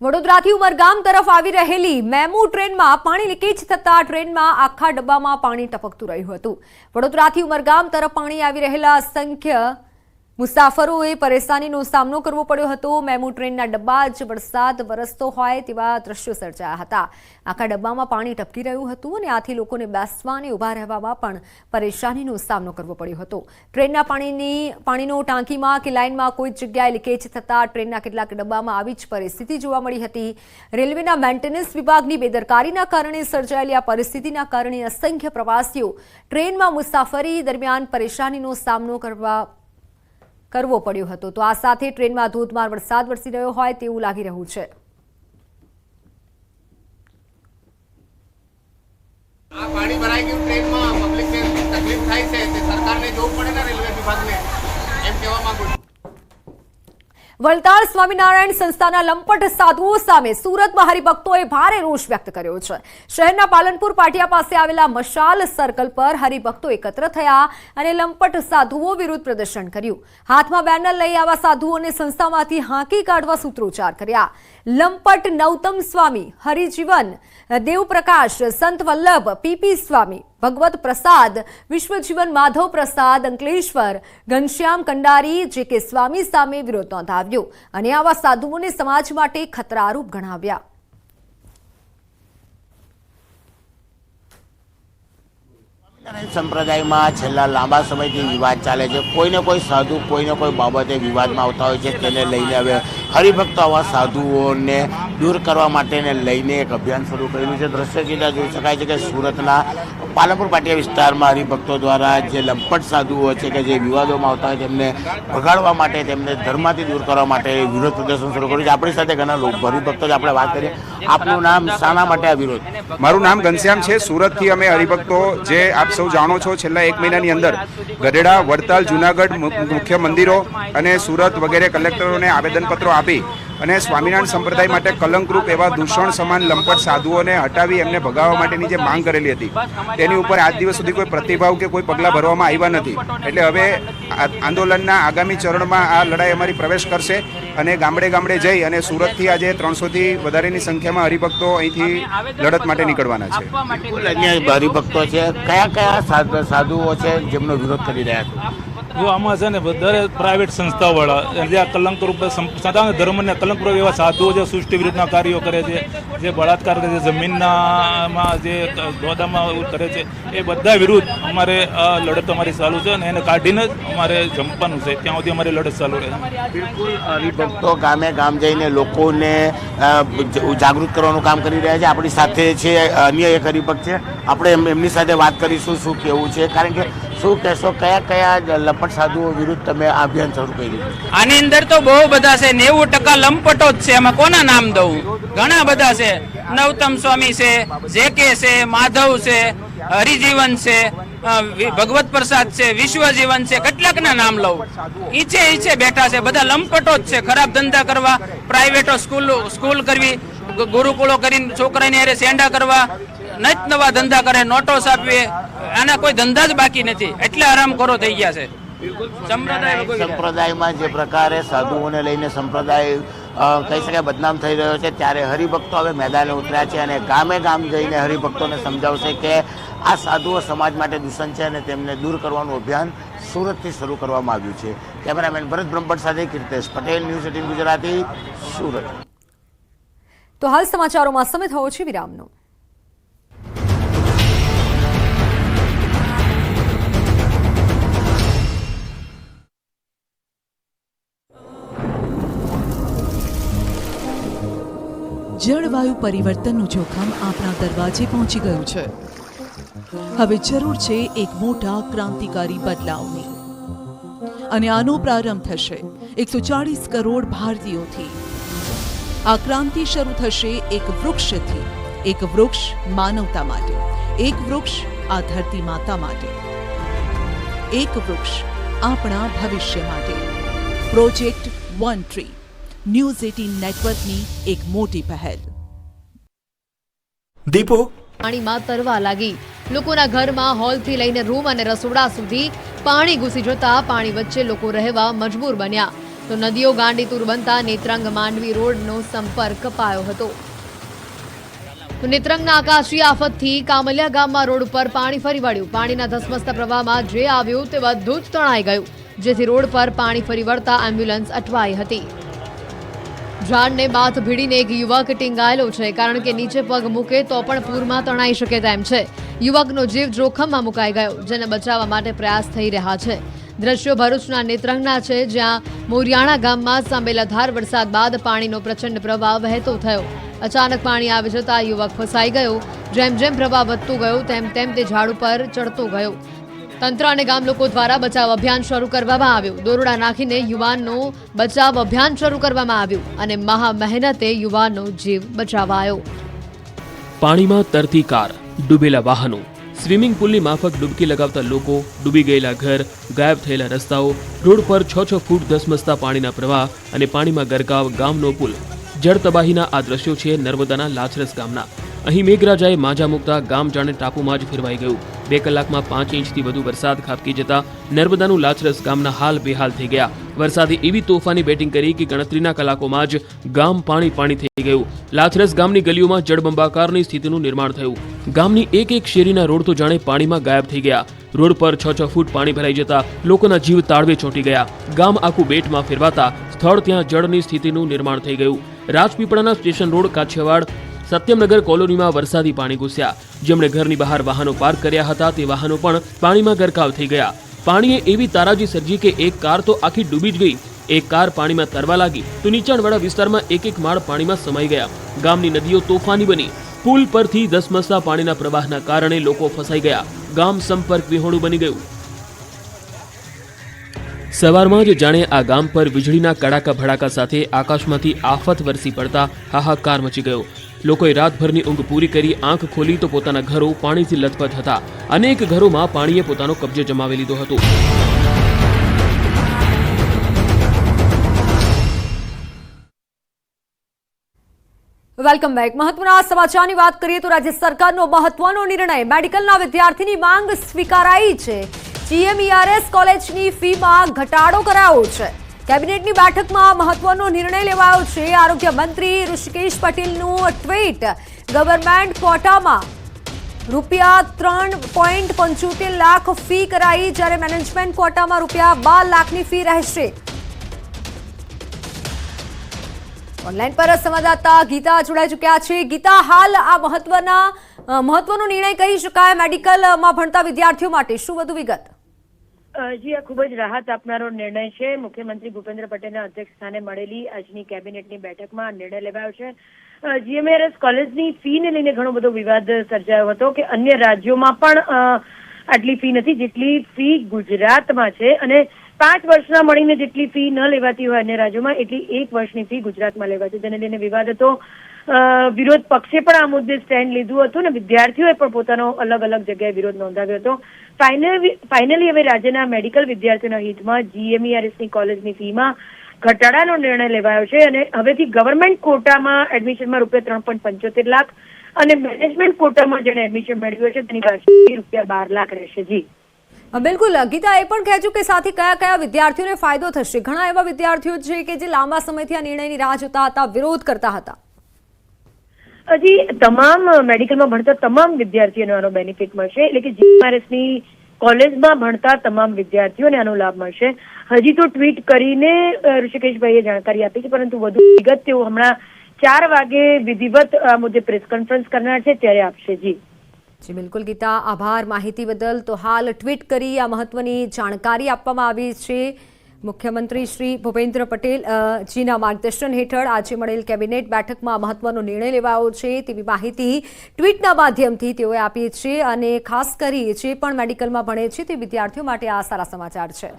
વડોદરાથી ઉમરગામ તરફ આવી રહેલી મેમુ ટ્રેનમાં પાણી લીકેજ થતા ટ્રેનમાં આખા ડબ્બામાં પાણી ટપકતું રહ્યું હતું। વડોદરાથી ઉમરગામ તરફ પાણી આવી રહેલા અસંખ્ય મુસાફરોએ પરેશાનીનો સામનો કરવો પડ્યો હતો। મેમુ ટ્રેનના ડબ્બા જ વરસાદ વરસતો હોય તેવા દ્રશ્યો સર્જાયા હતા। આખા ડબ્બામાં પાણી ટપકી રહ્યું હતું અને આથી લોકોને બેસવા અને ઊભા રહેવામાં પણ પરેશાનીનો સામનો કરવો પડ્યો હતો। ટ્રેનના પાણીનો ટાંકીમાં કે લાઇનમાં કોઈ જગ્યાએ લીકેજ થતાં ટ્રેનના કેટલાક ડબ્બામાં આવી જ પરિસ્થિતિ જોવા મળી હતી। રેલવેના મેન્ટેનન્સ વિભાગની બેદરકારીના કારણે સર્જાયેલી આ પરિસ્થિતિના કારણે અસંખ્ય પ્રવાસીઓ ટ્રેનમાં મુસાફરી દરમિયાન પરેશાનીનો સામનો કરવો પડ્યો હતો। તો આ સાથે ટ્રેનમાં ધોધમાર વરસાદ વરસી રહ્યો હોય તેવું લાગી રહ્યું છે। આ પાણી ભરાઈ ગયું ટ્રેનમાં પબ્લિકને તકલીફ થાય છે તે સરકારને જોવું પડે ને રેલવે વિભાગને એમ કહેવા માંગુ છું। વલતાળ સ્વામિનારાયણ સંસ્થાના લંપટ સાધુઓ સામે સુરતમાં હરિભક્તોએ ભારે રોષ વ્યક્ત કર્યો છે। શહેરના પાલનપુર પાટિયા પાસે આવેલા મશાલ સર્કલ પર હરિભક્તો એકત્ર થયા અને લંપટ સાધુઓ વિરુદ્ધ પ્રદર્શન કર્યું। હાથમાં બેનર લઈ આવા સાધુઓને સંસ્થામાંથી હાંકી કાઢવા સૂત્રોચ્ચાર કર્યા। લંપટ નૌતમ સ્વામી, હરિજીવન દેવપ્રકાશ, સંત વલ્લભ, પીપી સ્વામી, ભગવત પ્રસાદ, વિશ્વજીવન માધવ પ્રસાદ, અંકલેશ્વર, ઘનશ્યામ કંડારી, જે.કે. સ્વામી સામે વિરોધ નોંધાવ્યો અને આવા સાધુઓને સમાજ માટે ખતરારૂપ ગણાવ્યા। સંપ્રદાયમાં છેલ્લા લાંબા સમયથી વિવાદ ચાલે છે। કોઈને કોઈ સાધુ કોઈને કોઈ બાબતે વિવાદમાં આવતા હોય છે, તેને લઈને હવે હરિભક્તો આવા સાધુઓને દૂર કરવા માટેને લઈને એક અભિયાન શરૂ કરેલું છે। દ્રશ્ય સીધા જોઈ શકાય છે કે સુરતના પાલનપુર પાટિયા વિસ્તારમાં હરિભક્તો દ્વારા જે લંપટ સાધુઓ છે કે જે વિવાદોમાં આવતા હોય તેમને ભગાડવા માટે, તેમને ધર્મમાંથી દૂર કરવા માટે વિરોધ પ્રદર્શન શરૂ કર્યું છે। આપણી સાથે ઘણા હરિભક્તો જ આપણે વાત કરીએ। આપનું નામ, શાના માટે આ વિરોધ? મારું નામ ઘનશ્યામ છે। સુરતથી અમે હરિભક્તો, જે આપ સૌ જાણો છો, છેલ્લા 1 મહિનાની અંદર ગઢડા, વડતાલ, જુનાગઢ મુખ્ય મંદિરો અને સુરત વગેરે કલેક્ટરોને આવેદનપત્રો આપી અને સ્વામિનારાયણ સંપ્રદાય માટે કલંકરૂપ એવા દૂષણ સમાન લંપટ સાધુઓને હટાવી એમને ભગાવવા માટેની જે માંગ કરેલી હતી તેની ઉપર આજ દિવસ સુધી કોઈ પ્રતિભાવ કે કોઈ પગલાં ભરવામાં આવ્યા નથી। એટલે હવે આંદોલનના આગામી ચરણમાં આ લડાઈ અમારી પ્રવેશ કરશે અને ગામડે ગામડે જઈ અને સુરતથી આજે 300થી વધારેની સંખ્યામાં હરિભક્તો અહીંથી લડત માટે નીકળવાના છે। અન્ય હરિભક્તો છે, કયા કયા સાધુઓ છે જેમનો વિરોધ કરી રહ્યા છે? જો આમાં છે ને દરેક પ્રાઇવેટ સંસ્થાવાળા જે કલંકરૂપ સનાતન ધર્મને કલંકરૂપ એવા સાધુઓ જે સૃષ્ટિ વિરુદ્ધના કાર્યો કરે છે, જે બળાત્કાર કરે છે, જમીનનામાં જે દોદામાં કરે છે, એ બધા વિરુદ્ધ અમારે આ લડત અમારી ચાલુ છે અને એને કાઢીને જ અમારે જંપવાનું છે। ત્યાં સુધી અમારી લડત ચાલુ રહે। બિલકુલ, હરિભક્તો ગામે ગામ જઈને લોકોને જાગૃત કરવાનું કામ કરી રહ્યા છે। આપણી સાથે છે અન્ય એક હરિભક્ત છે, આપણે એમની સાથે વાત કરીશું શું કેવું છે, કારણ કે શું કહેશો, કયા કયા લંપટ સાધુઓ વિરુદ્ધ તમે આ અભિયાન શરૂ કર્યું? આની અંદર તો બહુ બધા છે, 90% લંપટો જ છે। એમાં કોના નામ દઉં? ઘણા બધા છે। નૌતમ સ્વામી છે, જે.કે. છે, માધવ છે, હરિજીવન છે, ભગવત પ્રસાદ છે, વિશ્વજીવન છે, કેટલાકના નામ લઉં? ઈચે બેઠા છે, બધા લંપટો જ છે। ખરાબ ધંધા કરવા, પ્રાઇવેટો સ્કૂલ કરવી, ગુરુકુળો કરીને છોકરાને અરે સેંડા કરવા, નત નવા ધંધા કરે, નોટો આપીએ, આના કોઈ ધંધા જ બાકી નથી। એટલે હરામખોરો થઈ ગયા છે। સંપ્રદાયમાં જે પ્રકારે સાધુઓને લઈને સંપ્રદાય કહી શકાય બદનામ થઈ રહ્યો છે, ત્યારે હરિભક્તો હવે મેદાને ઉતર્યા છે અને ગામે ગામ જઈને હરિભક્તોને સમજાવશે કે આ સાધુઓ સમાજ માટે દૂષણ છે અને તેમને દૂર કરવાનું અભિયાન સુરતથી શરૂ કરવામાં આવ્યું છે। કેમેરામેન ભરત બ્રહ્મભટ્ટ સાથે કીર્તેશ પટેલ, ન્યૂઝ 18 ગુજરાતી, સુરત। તો હાલ સમાચારોમાં સમય થયો છે વિરામનો। જળવાયુ પરિવર્તનનું જોખમ આપણા દરવાજે પહોંચી ગયું છે। હવે જરૂર છે એક મોટા ક્રાંતિકારી બદલાવની અને આનો પ્રારંભ થશે 140 કરોડ ભારતીયોથી। આ ક્રાંતિ શરૂ થશે એક વૃક્ષથી। એક વૃક્ષ માનવતા માટે, એક વૃક્ષ આ ધરતી માતા માટે, એક વૃક્ષ આપણા ભવિષ્ય માટે। પ્રોજેક્ટ વન ટ્રી, ન્યૂઝ 18 નેટવર્કની એક મોટી પહેલ। દીપો પાણીમાં તરવા લાગી। લોકોના ઘરમાં હોલથી લઈને રૂમ અને રસોડા સુધી પાણી ઘૂસી જતા પાણી વચ્ચે લોકો રહેવા મજબૂર બન્યા। તો નદીઓ ગાંડીતુર બનતા નેત્રંગ માંડવી રોડનો સંપર્ક કપાયો હતો. તો નેત્રંગના આકાશી આફતથી કામલિયા ગામમાં રોડ ઉપર પાણી ફરી વળ્યું. પાણીના ધસમસતા પ્રવાહમાં જે આવ્યું તે બધું જ તણાઈ ગયું, જેથી રોડ પર પાણી ફરી વળતા એમ્બ્યુલન્સ અટવાઈ હતી. ઝાડને બાથ ભીડીને એક યુવક ટીંગાયેલો છે, કારણ કે નીચે પગ મૂકે તો પણ પૂરમાં તણાઈ શકે તેમ છે. યુવકનો જીવ જોખમમાં મુકાઈ ગયો, જેને બચાવવા માટે પ્રયાસ થઈ રહ્યા છે. દ્રશ્યો ભરૂચના નેત્રંગના છે, જ્યાં મોરિયાણા ગામમાં સાંબેલાધાર વરસાદ બાદ પાણીનો પ્રચંડ પ્રવાહ વહેતો થયો. અચાનક પાણી આવી જતા યુવક ફસાઈ ગયો. જેમ જેમ પ્રવાહ વધતો ગયો તેમ તેમ તે ઝાડ ઉપર ચડતો ગયો. તંત્ર અને ગામ લોકો દ્વારા બચાવ અભિયાન શરૂ કરવામાં આવ્યું. દોરડા નાખીને યુવાનનો બચાવ અભિયાન શરૂ કરવામાં આવ્યું અને મહા મહેનતે યુવાનનો જીવ બચાવાયો. પાણીમાં તરતી કાર, ડૂબેલા વાહનો, સ્વિમિંગ પુલની માફક ડૂબકી લગાવતા લોકો, ડૂબી ગયેલા ઘર, ગાયબ થયેલા રસ્તાઓ, રોડ પર 6 ફૂટ ધસમસતા પાણીના પ્રવાહ અને પાણીમાં ગરકાવ ગામનો પુલ. જળ તબાહીના આ દ્રશ્યો છે નર્મદાના લાછરસ ગામના. અહીં મેઘરાજાએ માજા મૂકતા ગામ જાણે ટાપુમાં જ ફેરવાઈ ગયું. 2 કલાકમાં 5 ઇંચથી વધુ વરસાદ ખાબકી જતા નર્મદાનું લાછરસ ગામના હાલ બેહાલ થઈ ગયા. વરસાદે એવી તોફાની બેટિંગ કરી કે ગણતરીના કલાકોમાં જ ગામ પાણી પાણી થઈ ગયું. લાછરસ ગામની ગલીઓમાં જળબંબાકારની સ્થિતિનું નિર્માણ થયું. ગામની એક શેરીના રોડ તો જાણે પાણીમાં ગાયબ થઈ ગયા. રોડ પર 6 ફૂટ પાણી ભરાઈ જતા લોકોના જીવ તાળવે ચોંટી ગયા. ગામ આખું બેટમાં ફેરવાતા સ્થળ ત્યાં જળની સ્થિતિનું નિર્માણ થઈ ગયું. રાજપીપળાના સ્ટેશન રોડ કાછિયાવાડ સત્યમનગર કોલોનીમાં વરસાદી પાણી ઘૂસ્યા. જેમણે ઘરની બહાર વાહનો પાર્ક કર્યા હતા તે વાહનો પણ પાણીમાં ગરકાવ થઈ ગયા. પાણીએ એવી તારાજી સર્જી કે એક કાર તો આખી ડૂબી જ ગઈ. એક કાર પાણીમાં તરવા લાગી તો નીચાણવાળા વિસ્તારમાં એક માળ પાણીમાં સમાઈ ગયા. ગામની નદીઓ તોફાની બની. પુલ પરથી ધસમસતા પાણીના પ્રવાહના કારણે લોકો ફસાઈ ગયા. ગામ સંપર્ક વિહોણું બની ગયું. સવારમાં જ જાણે આ ગામ પર વીજળીના કડાકા ભડાકા સાથે આકાશમાંથી આફત વરસી પડતા હાહાકાર મચી ગયો. લોકોએ રાતભરની ઊંઘ પૂરી કરી આંખ ખોલી તો પોતાના ઘરો પાણીથી લથપથ હતા. અનેક ઘરોમાં પાણીએ પોતાનો કબજો જમાવી લીધો હતો. Welcome back. મહત્વના સમાચારની વાત કરીએ તો રાજ્ય સરકારનો મહત્વનો નિર્ણય. મેડિકલના વિદ્યાર્થીની માંગ સ્વીકારાઈ છે. GMERS કોલેજની ફીમાં ઘટાડો કરાયો છે. કેબિનેટની બેઠકમાં મહત્વનો નિર્ણય લેવાયો છે. આરોગ્ય મંત્રી ઋષિકેશ પટેલનું ટ્વીટ. ગવર્મેન્ટ કોટામાં ₹3.75 લાખ ફી કરાઈ, જ્યારે મેનેજમેન્ટ કોટામાં ₹12 લાખની ફી રહેશે. ઓનલાઈન પર સંવાદદાતા ગીતા જોડાઈ ચૂક્યા છે. ગીતા, હાલ આ મહત્વનો નિર્ણય કહી શકાય મેડિકલમાં ભણતા વિદ્યાર્થીઓ માટે, શું વધુ વિગત? જી, આ ખૂબ જ રાહત આપનારો નિર્ણય છે. મુખ્યમંત્રી ભૂપેન્દ્ર પટેલના અધ્યક્ષ સ્થાને મળેલી આજની કેબિનેટની બેઠકમાં નિર્ણય લેવાયો છે. GMERS કોલેજની ફીને લઈને ઘણો બધો વિવાદ સર્જાયો હતો કે અન્ય રાજ્યોમાં પણ આટલી ફી નથી જેટલી ફી ગુજરાતમાં છે, અને 5 વર્ષના મળીને જેટલી ફી ન લેવાતી હોય અન્ય રાજ્યોમાં એટલી 1 વર્ષની ફી ગુજરાતમાં લેવાતી, જેને લઈને વિવાદ હતો. વિરોધ પક્ષે પણ આ મુદ્દે સ્ટેન્ડ લીધું હતું અને વિદ્યાર્થીઓએ પણ પોતાનો અલગ અલગ જગ્યાએ વિરોધ નોંધાવ્યો હતો. ફાઇનલી હવે રાજ્યના મેડિકલ વિદ્યાર્થીઓના હિતમાં GMERSની કોલેજની ફીમાં ઘટાડાનો નિર્ણય લેવાયો છે અને હવેથી ગવર્મેન્ટ કોટામાં એડમિશનમાં ₹3.75 લાખ અને મેનેજમેન્ટ કોટામાં જેને એડમિશન મેળવ્યું છે તેની પાસે ₹12 લાખ રહેશે. જી બિલકુલ. ગીતા, એ પણ કહેજો કે સાથે કયા કયા વિદ્યાર્થીઓને ફાયદો થશે? ઘણા એવા વિદ્યાર્થીઓ છે કે જે લાંબા સમયથી આ નિર્ણયની રાહ જોતા હતા, વિરોધ કરતા હતા. હજી તમામ મેડિકલમાં ભણતા તમામ વિદ્યાર્થીઓને આનો બેનિફિટ મળશે, એટલે કે GMERSની કોલેજમાં ભણતા તમામ વિદ્યાર્થીઓને આનો લાભ મળશે. હજી તો ટ્વીટ કરીને ઋષિકેશભાઈએ જાણકારી આપી છે, પરંતુ વધુ વિગત તેઓ હમણાં 4 વાગે વિધિવત આ મુદ્દે પ્રેસ કોન્ફરન્સ કરનાર છે ત્યારે આપશે. જી બિલકુલ ગીતા, આભાર માહિતી બદલ. તો હાલ ટ્વીટ કરી આ મહત્વની જાણકારી આપવામાં આવી છે. મુખ્યમંત્રી શ્રી ભૂપેન્દ્ર પટેલ જીના માર્ગદર્શન હેઠળ આજે મળેલ કેબિનેટ બેઠકમાં મહત્વનો નિર્ણય લેવાયો છે તેવી માહિતી ટ્વીટના માધ્યમથી તેઓએ આપી છે. અને ખાસ કરી જે પણ મેડિકલમાં ભણે છે તે વિદ્યાર્થીઓ માટે આ સારા સમાચાર છે.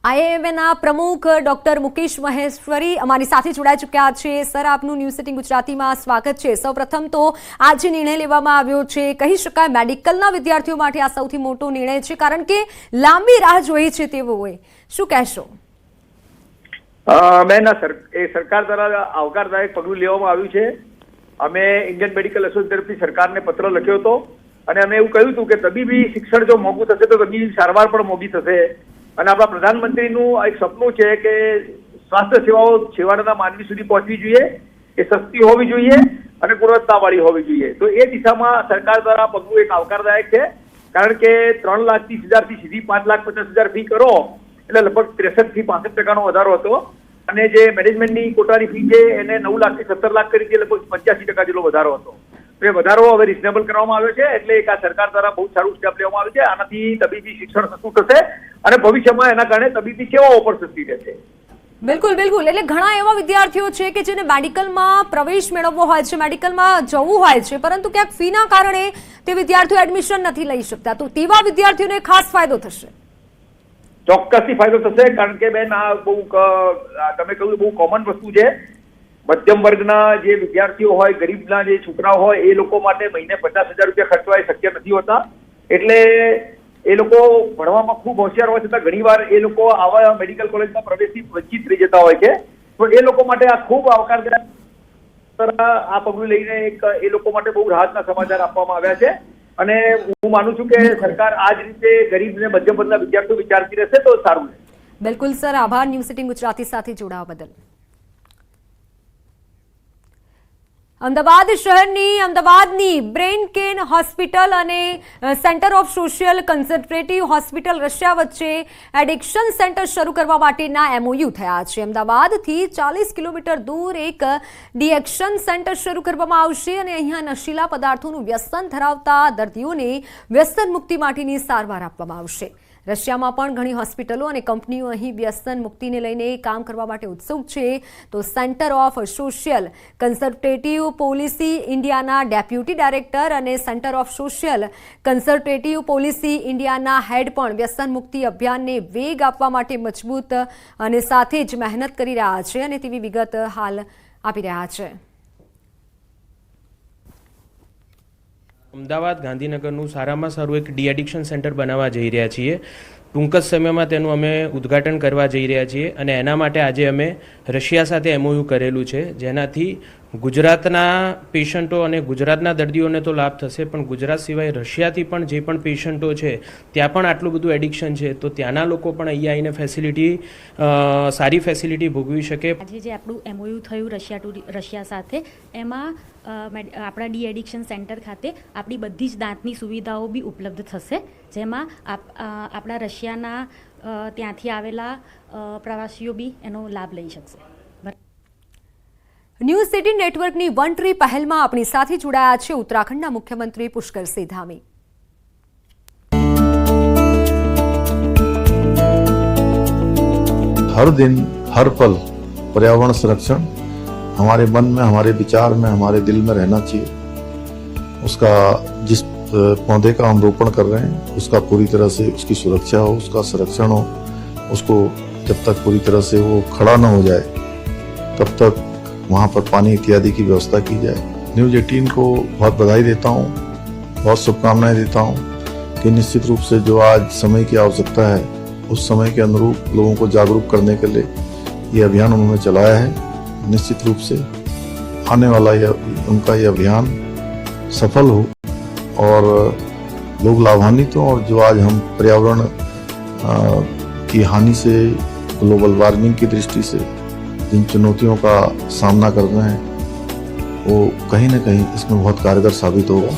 IIMના પ્રમુખ ડોક્ટર મુકેશ મહેશ્વરી અમારી સાથે જોડાઈ ચૂક્યા છે. સર, આપનું ન્યૂઝ 18 ગુજરાતીમાં સ્વાગત છે. સૌપ્રથમ તો આજે નિર્ણય લેવામાં આવ્યો છે, કહી શકાય મેડિકલના વિદ્યાર્થીઓ માટે આ સૌથી મોટો નિર્ણય છે, કારણ કે લાંબી રાહ જોઈ છે તેઓએ. શું કહેશો? સરકાર દ્વારા આવકારદાયક પગલું લેવામાં આવ્યું છે. અમે ઇન્ડિયન મેડિકલ એસોસિએશન તરફથી સરકારને પત્ર લખ્યો હતો અને અમે એવું કહ્યું હતું કે તબીબી શિક્ષણ જો મોંઘું થશે તો તબીબી સારવાર પણ મોંઘી થશે અને આપણા પ્રધાનમંત્રીનું એક સપનું છે કે સ્વાસ્થ્ય સેવાઓ છેવાડાના માનવી સુધી પહોંચવી જોઈએ, એ સસ્તી હોવી જોઈએ અને ગુણવત્તાવાળી હોવી જોઈએ. તો એ દિશામાં સરકાર દ્વારા પગલું એક આવકારદાયક છે, કારણ કે 3,30,000 થી સીધી 5,50,000 ફી કરો એટલે લગભગ 63 થી 65% વધારો હતો અને જે મેનેજમેન્ટની કોટાની ફી છે એને 9 લાખ થી 17 લાખ કરી લગભગ 85% જેટલો વધારો હતો. તો એ વધારો હવે રિઝનેબલ કરવામાં આવ્યો છે, એટલે એક આ સરકાર દ્વારા બહુ સારું સ્ટેપ લેવામાં આવ્યું છે. આનાથી તબીબી શિક્ષણ સસ્તું થશે અને ભવિષ્યમાં એના કારણે તબીબી સેવાઓ પણ સસ્તી રહેશે. બિલકુલ બિલકુલ. એટલે ઘણા એવા વિદ્યાર્થીઓ છે કે જેને મેડિકલમાં પ્રવેશ મેળવવો હોય છે, મેડિકલમાં જવું હોય છે, પરંતુ ક્યાંક ફીના કારણે તે વિદ્યાર્થીઓ એડમિશન નથી લઈ શકતા. તો તેવા વિદ્યાર્થીઓને ખાસ ફાયદો થશે. ચોક્કસથી ફાયદો થશે, કારણ કે બેન આ બહુ તમે કહ્યું બહુ કોમન વસ્તુ છે. મધ્યમ વર્ગના જે વિદ્યાર્થીઓ હોય, ગરીબના જે છોકરાઓ હોય, એ લોકો માટે મહિને 50,000 રૂપિયા ખર્ચવા એ શક્ય નથી હોતા. એટલે એ લોકો ભણવામાં ખૂબ હોશિયાર હોય છતાં ઘણીવાર એ લોકો આવા મેડિકલ કોલેજમાં પ્રવેશથી વંચિત રહી જતા હોય છે. તો એ લોકો માટે આ ખૂબ આવકારદાયક આ પગલું લઈને એક એ લોકો માટે બહુ રાહતના સમાચાર આપવામાં આવ્યા છે. અને હું માનું છું કે સરકાર આ જ રીતે ગરીબ અને મધ્યમ વર્ગના વિદ્યાર્થીઓ વિચારતી રહેશે તો સારું રહેશે. બિલકુલ સર, આભાર ન્યૂઝ 18 ગુજરાતી સાથે જોડાવા બદલ. અમદાવાદ શહેરની અમદાવાદની બ્રેઇન કેન હોસ્પિટલ અને સેન્ટર ઓફ સોશિયલ કન્સન્ટ્રેટિવ હોસ્પિટલ રશિયા વચ્ચે એડિક્શન સેન્ટર શરૂ કરવા માટેના MOU થયા છે. અમદાવાદથી 40 કિલોમીટર દૂર એક ડિએક્શન સેન્ટર શરૂ કરવામાં આવશે અને અહીંયા નશીલા પદાર્થોનું વ્યસન ધરાવતા દર્દીઓને વ્યસન મુક્તિ માટેની સારવાર આપવામાં આવશે. રશિયામાં પણ ઘણી હોસ્પિટલો અને કંપનીઓ અહીં વ્યસન મુક્તિને લઈને કામ કરવા માટે ઉત્સુક છે. તો centre of social consultative policy ઇન્ડિયાના ડેપ્યુટી ડાયરેક્ટર અને centre of social consultative policy ઇન્ડિયાના હેડ પણ વ્યસન મુક્તિ અભિયાનને વેગ આપવા માટે મજબૂત અને સાથે જ મહેનત કરી રહ્યા છે અને તેવી વિગત હાલ આપી રહ્યા છે. અમદાવાદ ગાંધીનગરનું સારામાં સારું એક ડી એડિક્શન સેન્ટર બનાવવા જઈ રહ્યા છીએ. ટૂંક જ સમયમાં તેનું અમે ઉદ્ઘાટન કરવા જઈ રહ્યા છીએ અને એના માટે આજે અમે રશિયા સાથે MOU કરેલું છે, જેનાથી ગુજરાતના પેશન્ટો અને ગુજરાતના દર્દીઓને તો લાભ થશે, પણ ગુજરાત સિવાય રશિયાથી પણ જે પણ પેશન્ટો છે ત્યાં પણ આટલું બધું એડિક્શન છે, તો ત્યાંના લોકો પણ અહીંયા આવીને સારી ફેસિલિટી ભોગવી શકે. આજે જે આપણું MOU થયું રશિયા સાથે, એમાં આપણા ડી એડિક્શન સેન્ટર ખાતે આપણી બધી જ દાંતની સુવિધાઓ બી ઉપલબ્ધ થશે, જેમાં આપણા રશિયાના ત્યાંથી આવેલા પ્રવાસીઓ બી એનો લાભ લઈ શકશે. ન્યૂઝ 18 નેટવર્કની વન ટ્રી પહેલમાં આપણી સાથે જોડાયા છે ઉત્તરાખંડના મુખ્યમંત્રી પુષ્કરસિંહ ધામી. हर दिन हर पल पर्यावरण संरक्षण हमारे मन में, हमारे विचार में, हमारे दिल में रहना चाहिए. उसका जिस पौधे का हम रोपण कर रहे हैं उसका पूरी तरह से उसकी सुरक्षा हो, उसका संरक्षण हो, उसको जब तक पूरी तरह से वो खड़ा न हो जाए तब तक वहाँ पर पानी इत्यादि की व्यवस्था की जाए. न्यूज़ 18 को बहुत बधाई देता हूँ, बहुत शुभकामनाएं देता हूँ कि निश्चित रूप से जो आज समय की आवश्यकता है उस समय के अनुरूप लोगों को जागरूक करने के लिए ये अभियान उन्होंने चलाया है. निश्चित रूप से आने वाला उनका ये अभियान सफल हो और लोग लाभान्वित हों, और जो आज हम पर्यावरण की हानि से, ग्लोबल वार्मिंग की दृष्टि से जिन चुनौतियों का सामना कर रहे हैं वो कहीं ना कहीं इसमें बहुत कारगर साबित होगा.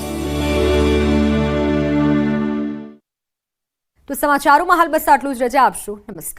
તો સમાચારોમાં હાલ બસ આટલું જ. રજા આપશો. નમસ્કાર.